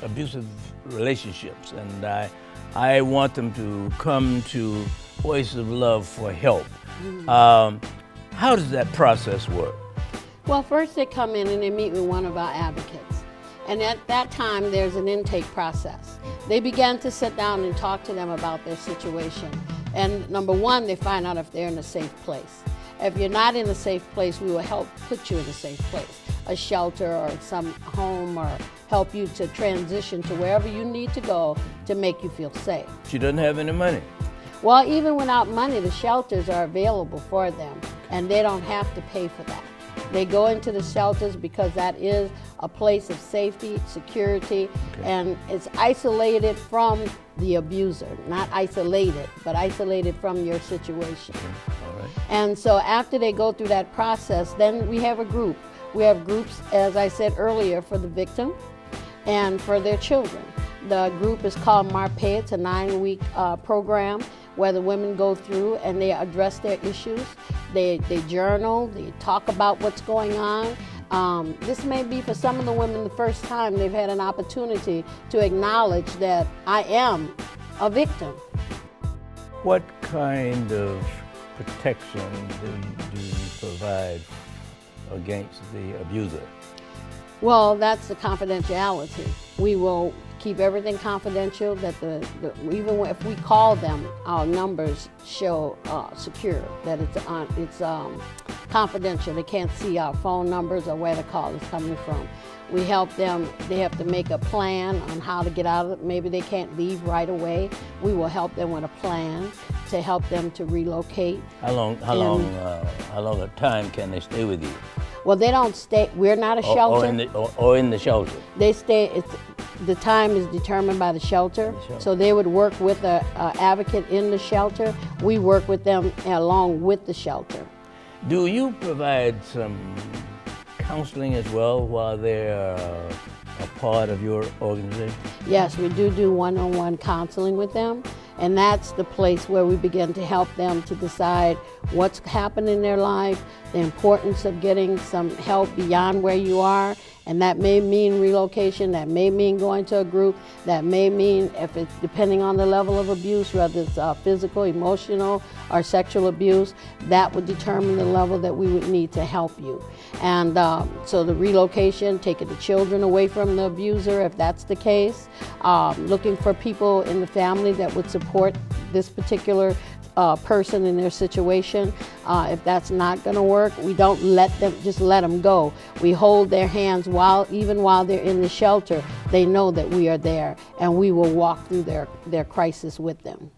abusive relationships, and I want them to come to OASIS of Love for help. How does that process work? Well, first they come in and they meet with one of our advocates. And at that time, there's an intake process. They begin to sit down and talk to them about their situation. And number one, they find out if they're in a safe place. If you're not in a safe place, we will help put you in a safe place, a shelter or some home, or help you to transition to wherever you need to go to make you feel safe. She doesn't have any money. Well, even without money, the shelters are available for them, and they don't have to pay for that. They go into the shelters because that is a place of safety, security, and it's isolated from the abuser. Not isolated, but isolated from your situation. All right. And so after they go through that process, then we have a group. We have groups, as I said earlier, for the victim and for their children. The group is called MARPE. It's a 9-week program where the women go through and they address their issues. They journal, they talk about what's going on. This may be for some of the women the first time they've had an opportunity to acknowledge that I am a victim. What kind of protection do you provide against the abuser? Well, that's the confidentiality. We will keep everything confidential, that even if we call them, our numbers show secure, that it's confidential. They can't see our phone numbers or where the call is coming from. We help them. They have to make a plan on how to get out of it. Maybe they can't leave right away. We will help them with a plan to help them to relocate. How long a time can they stay with you? Well, they don't stay. We're not a shelter. Or in the shelter. They stay. The time is determined by the shelter. So they would work with an advocate in the shelter. We work with them along with the shelter. Do you provide some counseling as well while they're a part of your organization? Yes, we do one-on-one counseling with them. And that's the place where we begin to help them to decide what's happened in their life, the importance of getting some help beyond where you are. And that may mean relocation, that may mean going to a group, that may mean, if it's depending on the level of abuse, whether it's physical, emotional, or sexual abuse, that would determine the level that we would need to help you. And so the relocation, taking the children away from the abuser, if that's the case, looking for people in the family that would support this particular person in their situation. If that's not going to work, we don't just let them go. We hold their hands even while they're in the shelter. They know that we are there, and we will walk through their crisis with them.